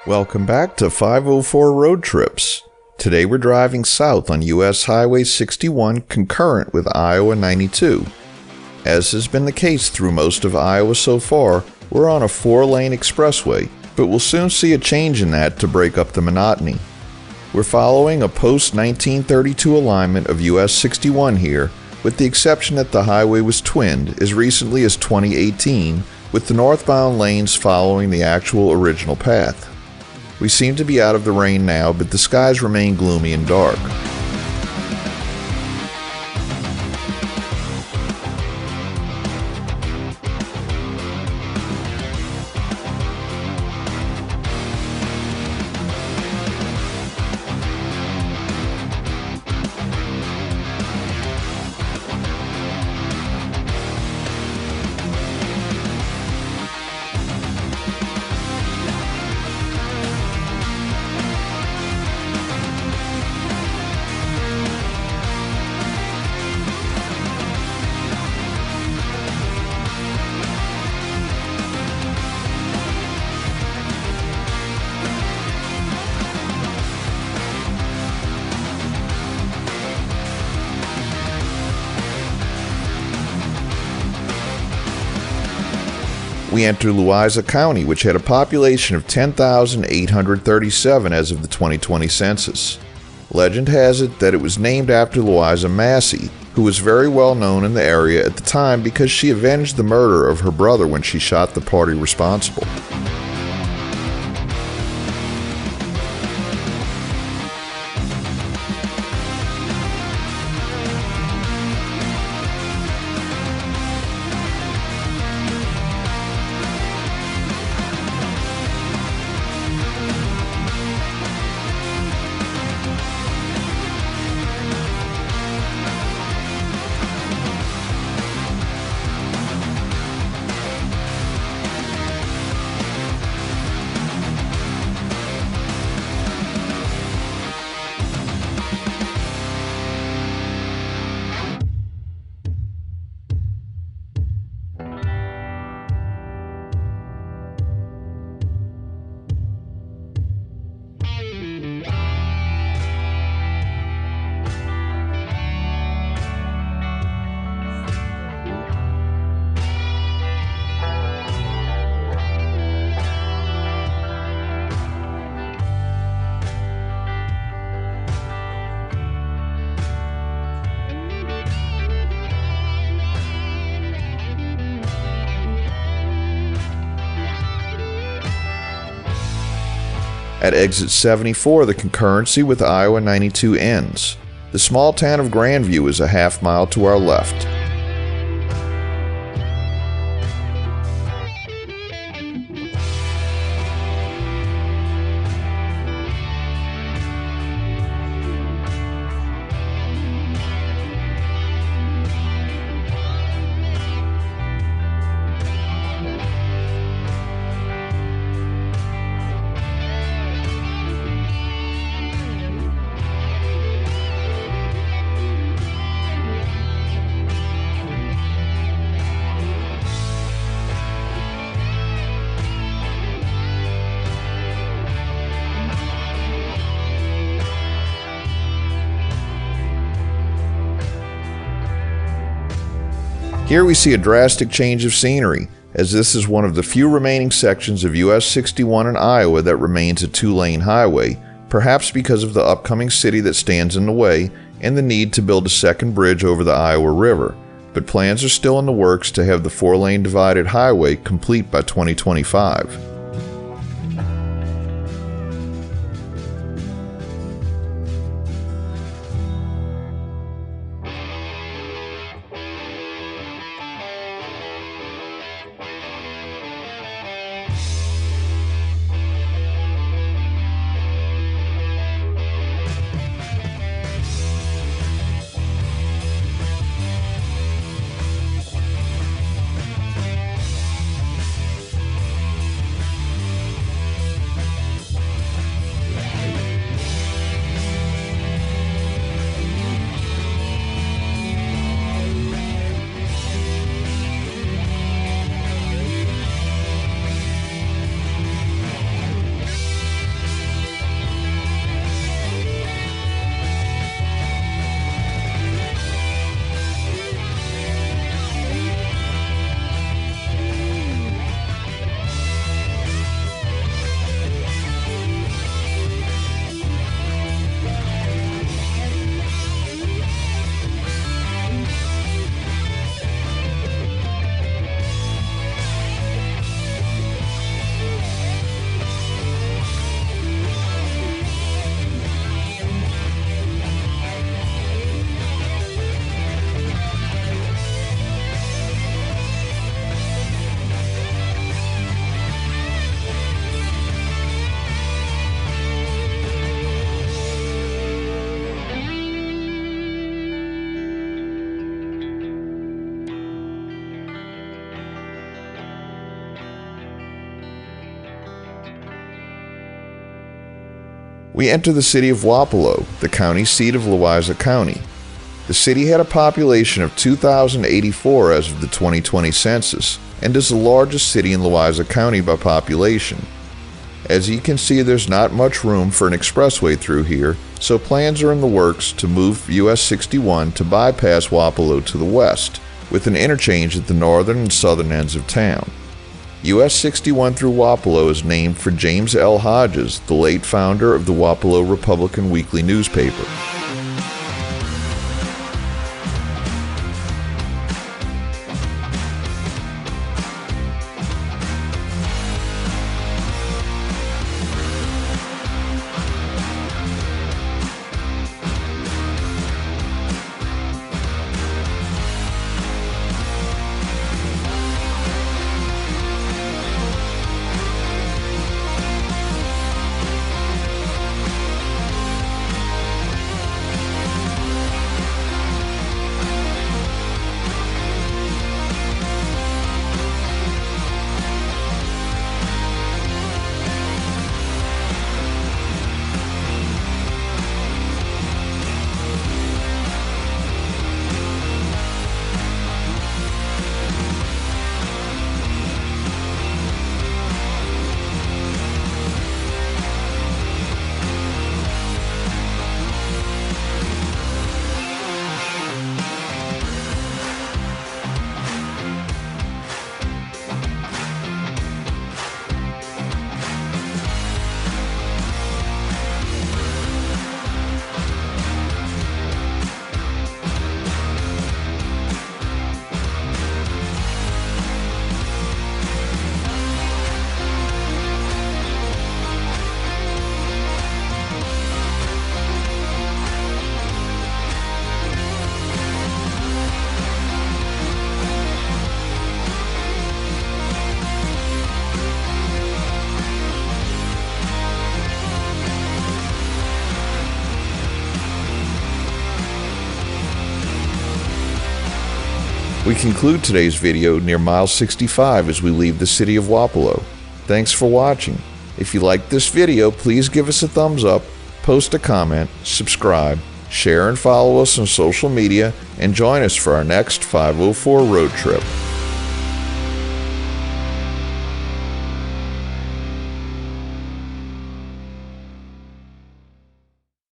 Welcome back to 504 Road Trips. Today we're driving south on US Highway 61 concurrent with Iowa 92. As has been the case through most of Iowa so far, we're on a 4-lane expressway, but we'll soon see a change in that to break up the monotony. We're following a post-1932 alignment of US 61 here, with the exception that the highway was twinned as recently as 2018, with the northbound lanes following the actual original path. We seem to be out of the rain now, but the skies remain gloomy and dark. We enter Louisa County, which had a population of 10,837 as of the 2020 census. Legend has it that it was named after Louisa Massey, who was very well known in the area at the time because she avenged the murder of her brother when she shot the party responsible. At exit 74, the concurrency with Iowa 92 ends. The small town of Grandview is a half-mile to our left. Here we see a drastic change of scenery, as this is one of the few remaining sections of US 61 in Iowa that remains a 2-lane highway, perhaps because of the upcoming city that stands in the way and the need to build a second bridge over the Iowa River, but plans are still in the works to have the 4-lane divided highway complete by 2025. We enter the city of Wapello, the county seat of Loiza County. The city had a population of 2,084 as of the 2020 census, and is the largest city in Loiza County by population. As you can see, there's not much room for an expressway through here, so plans are in the works to move US 61 to bypass Wapello to the west, with an interchange at the northern and southern ends of town. US 61 through Wapello is named for James L. Hodges, the late founder of the Wapello Republican Weekly newspaper. We conclude today's video near mile 65 as we leave the city of Wapello. Thanks for watching. If you liked this video, please give us a thumbs up, post a comment, subscribe, share and follow us on social media, and join us for our next 504 road trip.